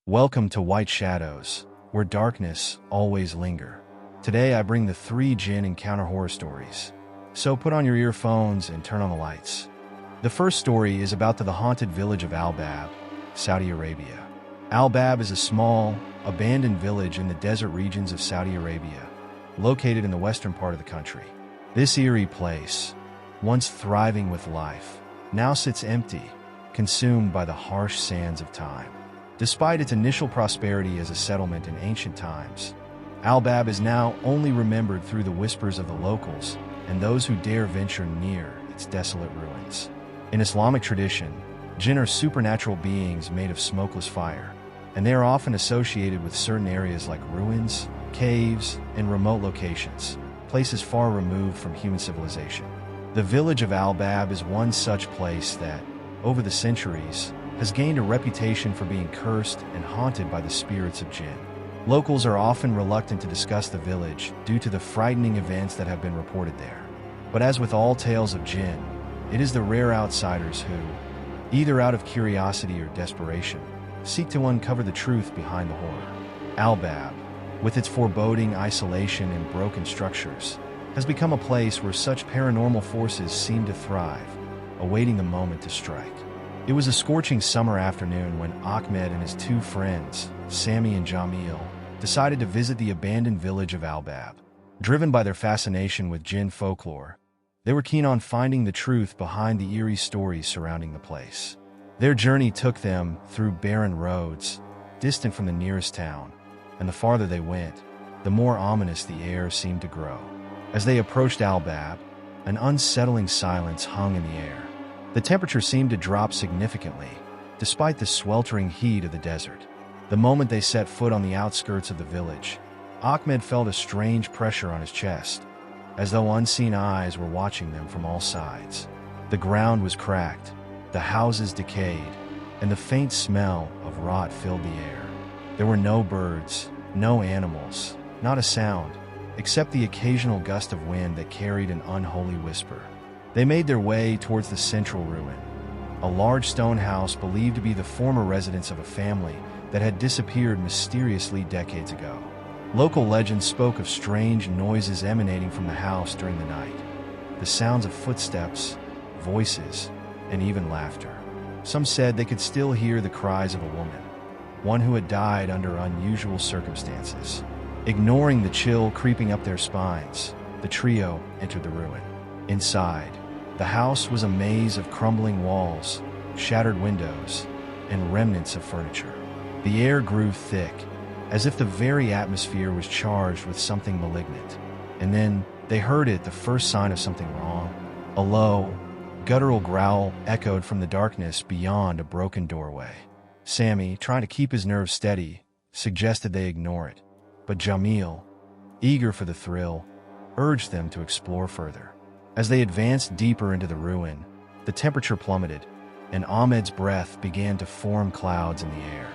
Welcome to White Shadows, where darkness always linger. Today I bring the 3 Jinn Encounter horror stories. So put on your earphones and turn on the lights. The first story is about the haunted village of Al-Bab, Saudi Arabia. Al-Bab is a small, abandoned village in the desert regions of Saudi Arabia, located in the western part of the country. This eerie place, once thriving with life, now sits empty, consumed by the harsh sands of time. Despite its initial prosperity as a settlement in ancient times, Al-Bab is now only remembered through the whispers of the locals and those who dare venture near its desolate ruins. In Islamic tradition, jinn are supernatural beings made of smokeless fire, and they are often associated with certain areas like ruins, caves, and remote locations, places far removed from human civilization. The village of Al-Bab is one such place that, over the centuries, has gained a reputation for being cursed and haunted by the spirits of jinn. Locals are often reluctant to discuss the village due to the frightening events that have been reported there. But as with all tales of jinn, it is the rare outsiders who, either out of curiosity or desperation, seek to uncover the truth behind the horror. Al-Bab, with its foreboding isolation and broken structures, has become a place where such paranormal forces seem to thrive, awaiting the moment to strike. It was a scorching summer afternoon when Ahmed and his 2 friends, Sami and Jamil, decided to visit the abandoned village of Al-Bab. Driven by their fascination with jinn folklore, they were keen on finding the truth behind the eerie stories surrounding the place. Their journey took them through barren roads, distant from the nearest town, and the farther they went, the more ominous the air seemed to grow. As they approached Al-Bab, an unsettling silence hung in the air. The temperature seemed to drop significantly, despite the sweltering heat of the desert. The moment they set foot on the outskirts of the village, Ahmed felt a strange pressure on his chest, as though unseen eyes were watching them from all sides. The ground was cracked, the houses decayed, and the faint smell of rot filled the air. There were no birds, no animals, not a sound, except the occasional gust of wind that carried an unholy whisper. They made their way towards the central ruin, a large stone house believed to be the former residence of a family that had disappeared mysteriously decades ago. Local legends spoke of strange noises emanating from the house during the night, the sounds of footsteps, voices, and even laughter. Some said they could still hear the cries of a woman, one who had died under unusual circumstances. Ignoring the chill creeping up their spines, the trio entered the ruin. Inside, the house was a maze of crumbling walls, shattered windows, and remnants of furniture. The air grew thick, as if the very atmosphere was charged with something malignant. And then they heard it, the first sign of something wrong. A low, guttural growl echoed from the darkness beyond a broken doorway. Sami, trying to keep his nerves steady, suggested they ignore it, but Jamil, eager for the thrill, urged them to explore further. As they advanced deeper into the ruin, the temperature plummeted, and Ahmed's breath began to form clouds in the air.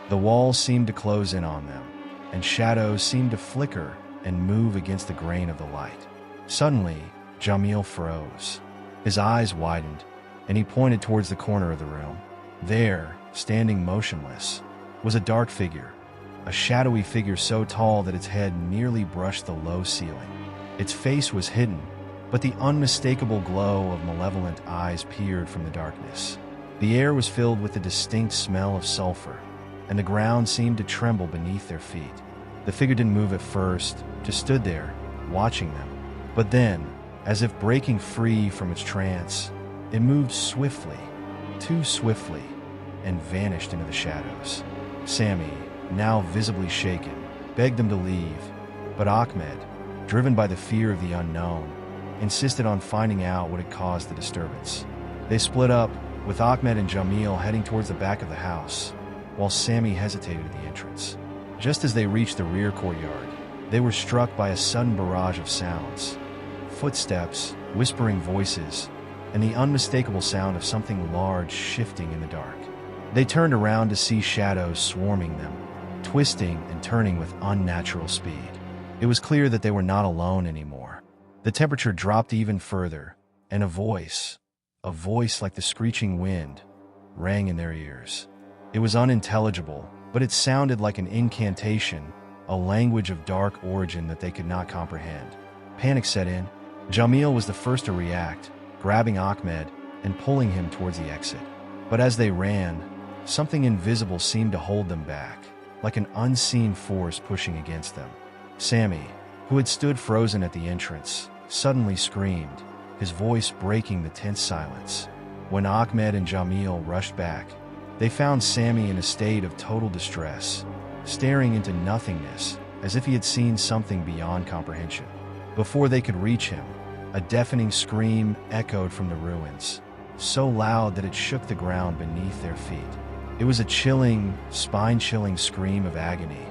The walls seemed to close in on them, and shadows seemed to flicker and move against the grain of the light. Suddenly, Jamil froze. His eyes widened, and he pointed towards the corner of the room. There, standing motionless, was a dark figure, a shadowy figure so tall that its head nearly brushed the low ceiling. Its face was hidden, but the unmistakable glow of malevolent eyes peered from the darkness. The air was filled with the distinct smell of sulfur, and the ground seemed to tremble beneath their feet. The figure didn't move at first, just stood there, watching them. But then, as if breaking free from its trance, it moved swiftly, too swiftly, and vanished into the shadows. Sami, now visibly shaken, begged them to leave, but Ahmed, driven by the fear of the unknown, insisted on finding out what had caused the disturbance. They split up, with Ahmed and Jamil heading towards the back of the house, while Sami hesitated at the entrance. Just as they reached the rear courtyard, they were struck by a sudden barrage of sounds. Footsteps, whispering voices, and the unmistakable sound of something large shifting in the dark. They turned around to see shadows swarming them, twisting and turning with unnatural speed. It was clear that they were not alone anymore. The temperature dropped even further, and a voice like the screeching wind, rang in their ears. It was unintelligible, but it sounded like an incantation, a language of dark origin that they could not comprehend. Panic set in. Jamil was the first to react, grabbing Ahmed and pulling him towards the exit. But as they ran, something invisible seemed to hold them back, like an unseen force pushing against them. Sammy, who had stood frozen at the entrance, suddenly screamed, his voice breaking the tense silence. When Ahmed and Jamil rushed back, they found Sammy in a state of total distress, staring into nothingness as if he had seen something beyond comprehension. Before they could reach him, a deafening scream echoed from the ruins, so loud that it shook the ground beneath their feet. It was a chilling, spine-chilling scream of agony,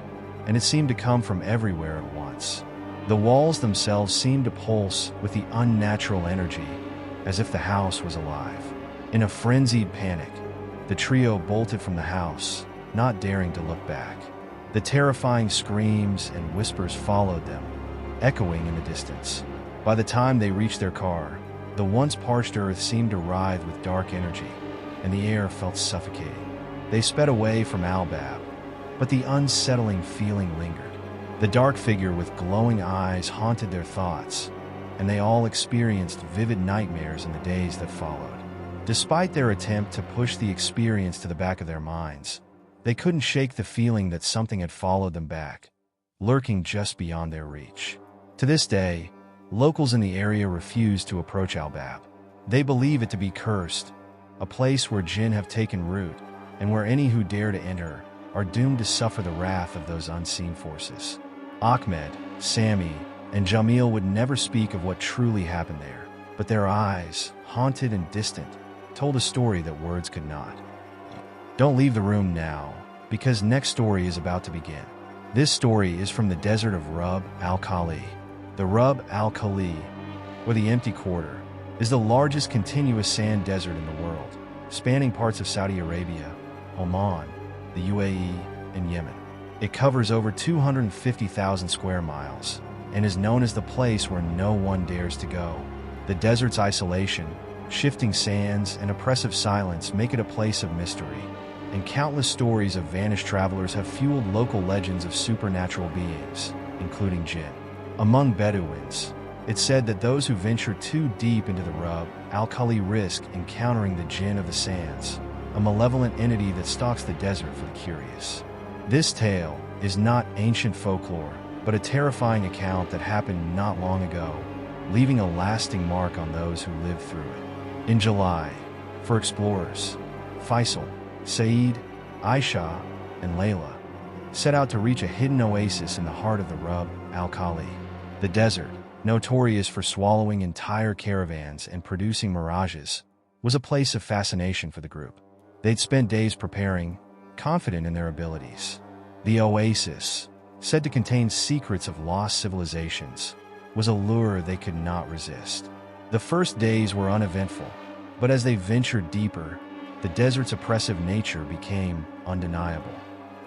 and it seemed to come from everywhere at once. The walls themselves seemed to pulse with the unnatural energy, as if the house was alive. In a frenzied panic, the trio bolted from the house, not daring to look back. The terrifying screams and whispers followed them, echoing in the distance. By the time they reached their car, the once parched earth seemed to writhe with dark energy, and the air felt suffocating. They sped away from Al-Bab, but the unsettling feeling lingered. The dark figure with glowing eyes haunted their thoughts, and they all experienced vivid nightmares in the days that followed. Despite their attempt to push the experience to the back of their minds, they couldn't shake the feeling that something had followed them back, lurking just beyond their reach. To this day, locals in the area refuse to approach Al-Bab. They believe it to be cursed, a place where jinn have taken root, and where any who dare to enter are doomed to suffer the wrath of those unseen forces. Ahmed, Sammy, and Jamil would never speak of what truly happened there, but their eyes, haunted and distant, told a story that words could not. Don't leave the room now, because next story is about to begin. This story is from the desert of Rub al Khali. The Rub al Khali, or the Empty Quarter, is the largest continuous sand desert in the world, spanning parts of Saudi Arabia, Oman, the UAE, and Yemen. It covers over 250,000 square miles and is known as the place where no one dares to go. The desert's isolation, shifting sands, and oppressive silence make it a place of mystery, and countless stories of vanished travelers have fueled local legends of supernatural beings, including jinn. Among Bedouins, it's said that those who venture too deep into the Rub al Khali risk encountering the jinn of the sands, a malevolent entity that stalks the desert for the curious. This tale is not ancient folklore, but a terrifying account that happened not long ago, leaving a lasting mark on those who lived through it. In July, for explorers, Faisal, Saeed, Aisha, and Layla set out to reach a hidden oasis in the heart of the Rub al Khali. The desert, notorious for swallowing entire caravans and producing mirages, was a place of fascination for the group. They'd spent days preparing, confident in their abilities. The oasis, said to contain secrets of lost civilizations, was a lure they could not resist. The first days were uneventful, but as they ventured deeper, the desert's oppressive nature became undeniable.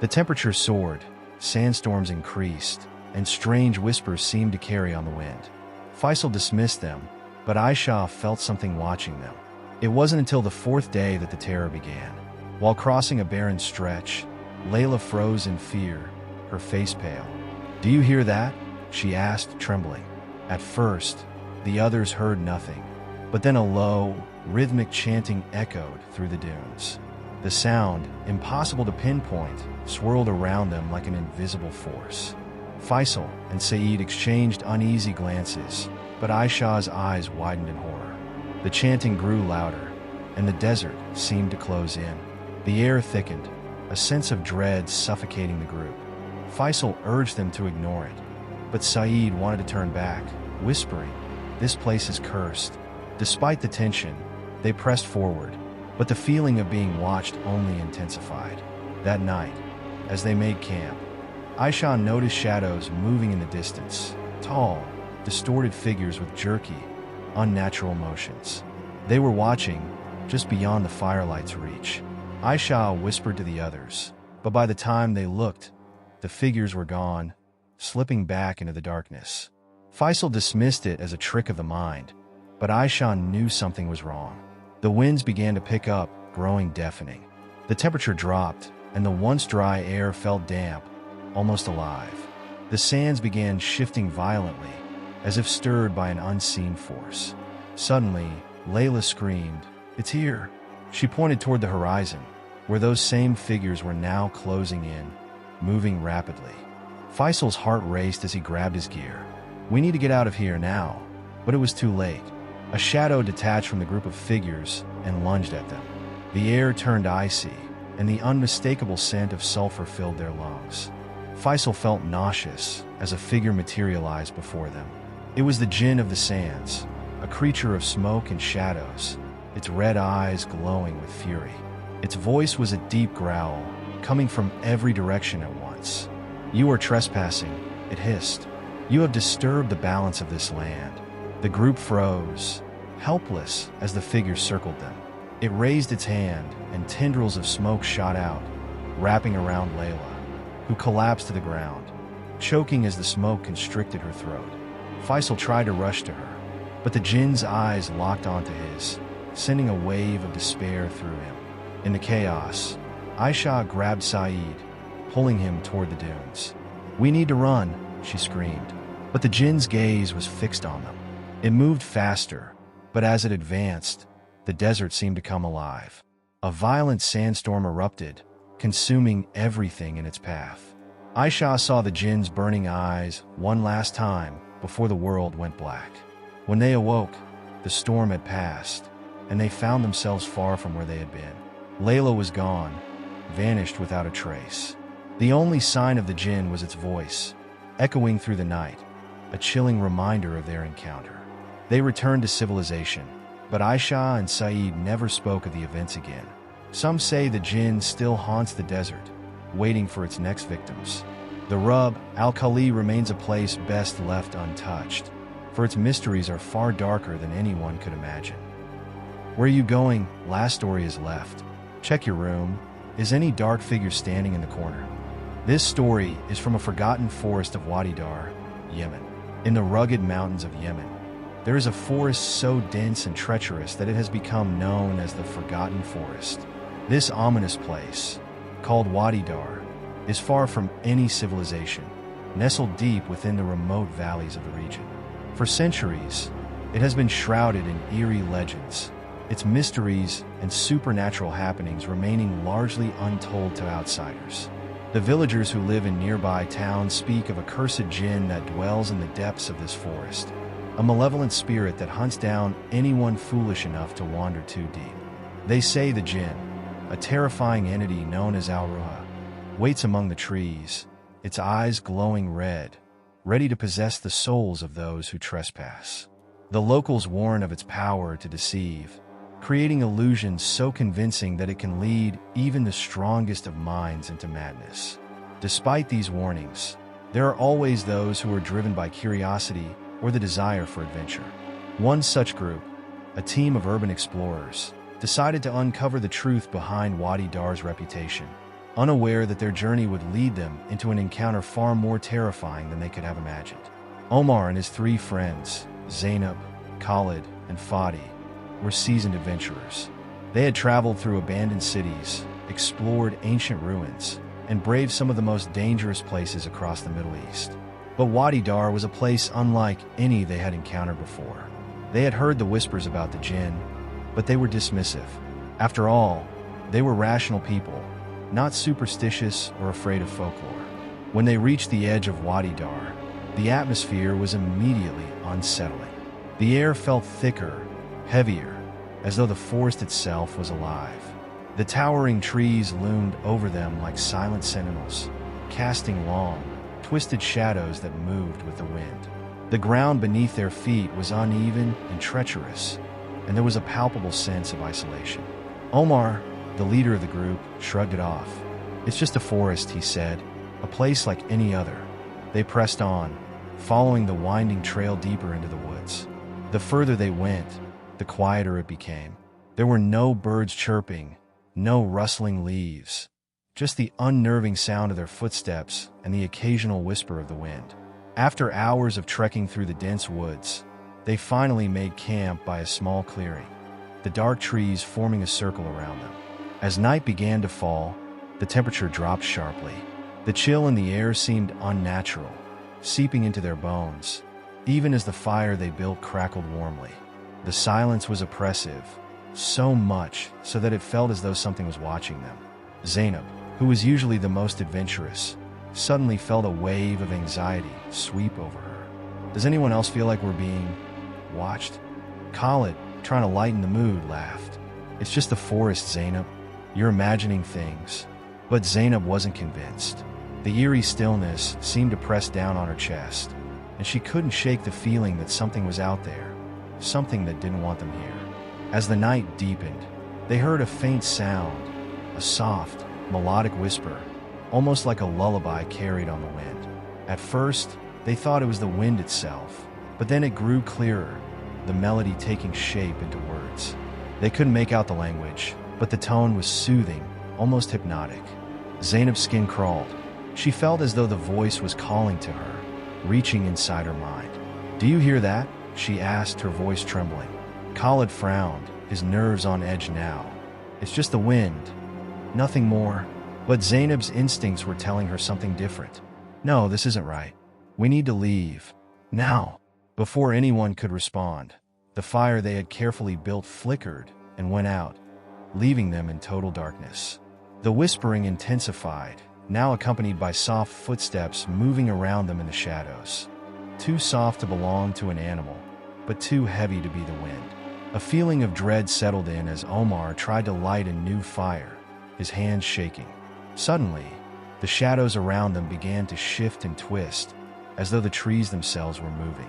The temperature soared, sandstorms increased, and strange whispers seemed to carry on the wind. Faisal dismissed them, but Aisha felt something watching them. It wasn't until the fourth day that the terror began. While crossing a barren stretch, Layla froze in fear, her face pale. "Do you hear that?" she asked, trembling. At first, the others heard nothing, but then a low, rhythmic chanting echoed through the dunes. The sound, impossible to pinpoint, swirled around them like an invisible force. Faisal and Saeed exchanged uneasy glances, but Aisha's eyes widened in horror. The chanting grew louder, and the desert seemed to close in. The air thickened, a sense of dread suffocating the group. Faisal urged them to ignore it, but Saeed wanted to turn back, whispering, "This place is cursed." Despite the tension, they pressed forward, but the feeling of being watched only intensified. That night, as they made camp, Aisha noticed shadows moving in the distance, tall, distorted figures with jerky, unnatural motions. They were watching, just beyond the firelight's reach. Aisha whispered to the others, but by the time they looked, the figures were gone, slipping back into the darkness. Faisal dismissed it as a trick of the mind, but Aisha knew something was wrong. The winds began to pick up, growing deafening. The temperature dropped, and the once dry air felt damp, almost alive. The sands began shifting violently, as if stirred by an unseen force. Suddenly, Layla screamed, "It's here!" She pointed toward the horizon, where those same figures were now closing in, moving rapidly. Faisal's heart raced as he grabbed his gear. "We need to get out of here now." But it was too late. A shadow detached from the group of figures and lunged at them. The air turned icy, and the unmistakable scent of sulfur filled their lungs. Faisal felt nauseous as a figure materialized before them. It was the Jinn of the Sands, a creature of smoke and shadows, its red eyes glowing with fury. Its voice was a deep growl, coming from every direction at once. "You are trespassing," it hissed. "You have disturbed the balance of this land." The group froze, helpless as the figure circled them. It raised its hand, and tendrils of smoke shot out, wrapping around Layla, who collapsed to the ground, choking as the smoke constricted her throat. Faisal tried to rush to her, but the Jinn's eyes locked onto his, sending a wave of despair through him. In the chaos, Aisha grabbed Saeed, pulling him toward the dunes. "We need to run," she screamed, but the Jinn's gaze was fixed on them. It moved faster, but as it advanced, the desert seemed to come alive. A violent sandstorm erupted, consuming everything in its path. Aisha saw the Jinn's burning eyes one last time before the world went black. When they awoke, the storm had passed, and they found themselves far from where they had been. Layla was gone, vanished without a trace. The only sign of the Jinn was its voice, echoing through the night, a chilling reminder of their encounter. They returned to civilization, but Aisha and Saeed never spoke of the events again. Some say the Jinn still haunts the desert, waiting for its next victims. The Rub al Khali remains a place best left untouched, for its mysteries are far darker than anyone could imagine. Where are you going? Last story is left. Check your room. Is any dark figure standing in the corner? This story is from a forgotten forest of Wadi Dhahr, Yemen. In the rugged mountains of Yemen, there is a forest so dense and treacherous that it has become known as the Forgotten Forest. This ominous place, called Wadi Dhahr, is far from any civilization, nestled deep within the remote valleys of the region. For centuries, it has been shrouded in eerie legends, its mysteries and supernatural happenings remaining largely untold to outsiders. The villagers who live in nearby towns speak of a cursed Jinn that dwells in the depths of this forest, a malevolent spirit that hunts down anyone foolish enough to wander too deep. They say the Jinn, a terrifying entity known as Al-Ruha, waits among the trees, its eyes glowing red, ready to possess the souls of those who trespass. The locals warn of its power to deceive, creating illusions so convincing that it can lead even the strongest of minds into madness. Despite these warnings, there are always those who are driven by curiosity or the desire for adventure. One such group, a team of urban explorers, decided to uncover the truth behind Wadi Dhahr's reputation, unaware that their journey would lead them into an encounter far more terrifying than they could have imagined. Omar and his three friends, Zainab, Khalid, and Fadi, were seasoned adventurers. They had traveled through abandoned cities, explored ancient ruins, and braved some of the most dangerous places across the Middle East. But Wadi Dhahr was a place unlike any they had encountered before. They had heard the whispers about the Jinn, but they were dismissive. After all, they were rational people, not superstitious or afraid of folklore. When they reached the edge of Wadi Dhahr, the atmosphere was immediately unsettling. The air felt thicker, heavier, as though the forest itself was alive. The towering trees loomed over them like silent sentinels, casting long, twisted shadows that moved with the wind. The ground beneath their feet was uneven and treacherous, and there was a palpable sense of isolation. Omar, the leader of the group, shrugged it off. "It's just a forest," he said, "a place like any other." They pressed on, following the winding trail deeper into the woods. The further they went, the quieter it became. There were no birds chirping, no rustling leaves, just the unnerving sound of their footsteps and the occasional whisper of the wind. After hours of trekking through the dense woods, they finally made camp by a small clearing, the dark trees forming a circle around them. As night began to fall, The temperature dropped sharply. The chill in the air seemed unnatural, seeping into their bones, even as the fire they built crackled warmly. The silence was oppressive, so much so that it felt as though something was watching them. Zainab, who was usually the most adventurous, suddenly felt a wave of anxiety sweep over her. Does anyone else feel like we're being watched? Khalid, trying to lighten the mood, laughed. It's just the forest, Zainab. You're imagining things. But Zainab wasn't convinced. The eerie stillness seemed to press down on her chest, and she couldn't shake the feeling that something was out there, something that didn't want them here. As the night deepened, they heard a faint sound, a soft, melodic whisper, almost like a lullaby carried on the wind. At first, they thought it was the wind itself, but then it grew clearer, the melody taking shape into words. They couldn't make out the language, but the tone was soothing, almost hypnotic. Zainab's skin crawled. She felt as though the voice was calling to her, reaching inside her mind. "Do you hear that?" she asked, her voice trembling. Khalid frowned, his nerves on edge now. "It's just the wind. Nothing more." But Zainab's instincts were telling her something different. "No, this isn't right. We need to leave. Now." Before anyone could respond, the fire they had carefully built flickered and went out, leaving them in total darkness. The whispering intensified, now accompanied by soft footsteps moving around them in the shadows. Too soft to belong to an animal, but too heavy to be the wind. A feeling of dread settled in as Omar tried to light a new fire, his hands shaking. Suddenly, the shadows around them began to shift and twist, as though the trees themselves were moving.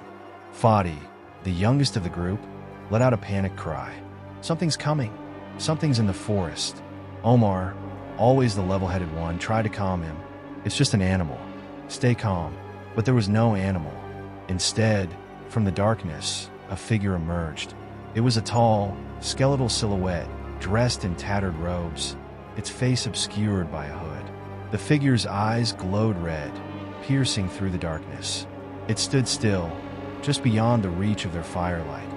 Wadi, the youngest of the group, let out a panicked cry. "Something's coming. Something's in the forest." Omar, always the level-headed one, tried to calm him. "It's just an animal. Stay calm." But there was no animal. Instead, from the darkness, a figure emerged. It was a tall, skeletal silhouette, dressed in tattered robes, its face obscured by a hood. The figure's eyes glowed red, piercing through the darkness. It stood still, just beyond the reach of their firelight,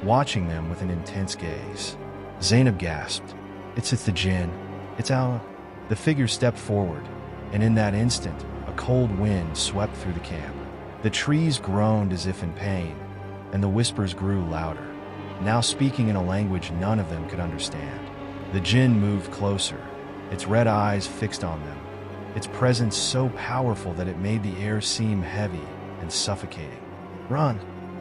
watching them with an intense gaze. Zainab gasped. It's the Jinn. It's Al." The figure stepped forward, and in that instant, a cold wind swept through the camp. The trees groaned as if in pain, and the whispers grew louder, now speaking in a language none of them could understand. The Jinn moved closer, its red eyes fixed on them, its presence so powerful that it made the air seem heavy and suffocating. "Run!"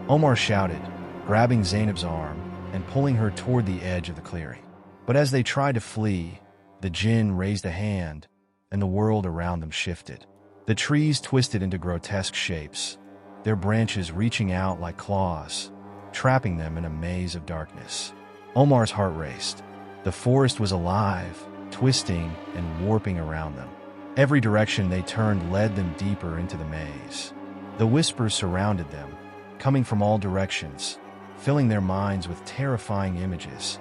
Omar shouted, grabbing Zainab's arm and pulling her toward the edge of the clearing. But as they tried to flee, the Jinn raised a hand, and the world around them shifted. The trees twisted into grotesque shapes, their branches reaching out like claws, trapping them in a maze of darkness. Omar's heart raced. The forest was alive, twisting and warping around them. Every direction they turned led them deeper into the maze. The whispers surrounded them, coming from all directions, filling their minds with terrifying images,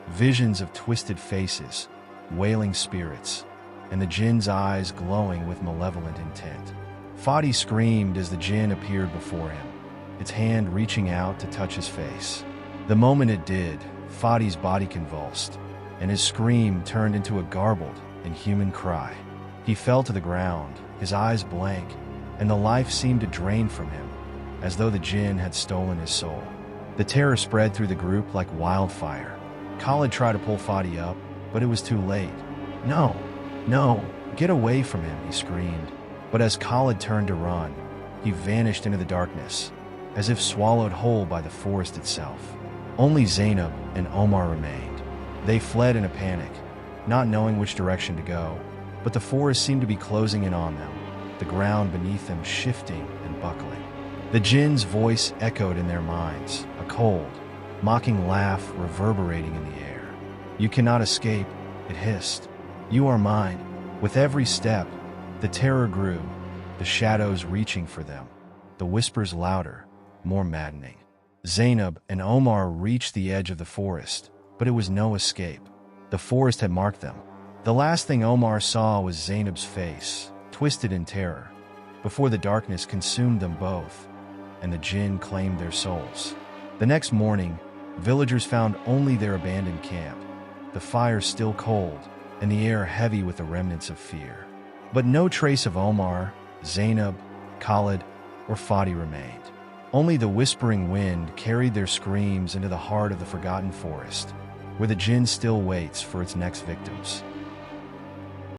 visions of twisted faces, wailing spirits, and the Jinn's eyes glowing with malevolent intent. Wadi screamed as the Jinn appeared before him, its hand reaching out to touch his face. The moment it did, Wadi's body convulsed, and his scream turned into a garbled, inhuman cry. He fell to the ground, his eyes blank, and the life seemed to drain from him, as though the Jinn had stolen his soul. The terror spread through the group like wildfire. Khalid tried to pull Wadi up, but it was too late. "No, no, get away from him," he screamed. But as Khalid turned to run, he vanished into the darkness, as if swallowed whole by the forest itself. Only Zainab and Omar remained. They fled in a panic, not knowing which direction to go, but the forest seemed to be closing in on them, the ground beneath them shifting and buckling. The Jinn's voice echoed in their minds, a cold, mocking laugh reverberating in the air. "You cannot escape," it hissed. "You are mine." With every step, the terror grew, the shadows reaching for them, the whispers louder, more maddening. Zainab and Omar reached the edge of the forest, but it was no escape. The forest had marked them. The last thing Omar saw was Zainab's face, twisted in terror, before the darkness consumed them both, and the Jinn claimed their souls. The next morning, villagers found only their abandoned camp, the fire still cold, and the air heavy with the remnants of fear. But no trace of Omar, Zainab, Khalid, or Fadi remained. Only the whispering wind carried their screams into the heart of the forgotten forest, where the jinn still waits for its next victims.